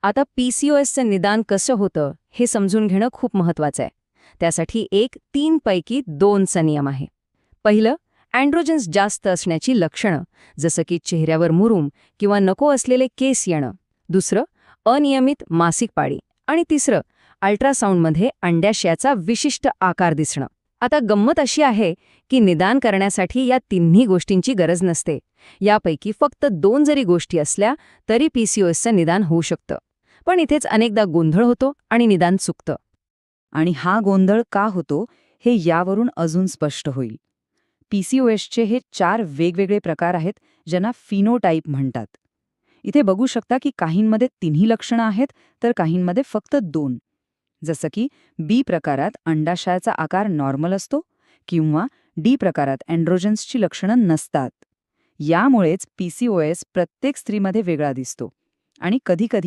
आता PCOSचं निदान कसं होतं हे समजून घेणं खूप महत्वाचं आहे. त्यासाठी एक 3 पैकी 2चा नियम आहे. पहिलं, अँड्रोजन्स जास्त असण्याची लक्षणं, जसं की चेहऱ्यावर मुरूम किंवा नको असलेले केस येणं. दुसरं, अनियमित मासिक पाळी. आणि तिसरं, अल्ट्रासाऊंडमध्ये अंडाशयाचा विशिष्ट आकार दिसणं. आता गंमत अशी आहे की निदान करण्यासाठी या तिन्ही गोष्टींची गरज नसते. यापैकी फक्त 2 जरी गोष्टी असल्या तरी PCOSचं निदान होऊ शकतं. पण इथेच अनेकदा गोंधळ होतो आणि निदान चुकतं. आणि हा गोंधळ का होतो हे यावरून अजून स्पष्ट होईल. PCOSचे हे 4 वेगवेगळे प्रकार आहेत, ज्यांना फिनोटाईप म्हणतात. इथे बघू शकता की काहींमध्ये तिन्ही लक्षणं आहेत, तर काहींमध्ये फक्त 2. जसं की बी प्रकारात अंडाशयाचा आकार नॉर्मल असतो किंवा डी प्रकारात अँड्रोजन्सची लक्षणं नसतात. यामुळेच PCOS प्रत्येक स्त्रीमध्ये वेगळा दिसतो आणि कधीकधी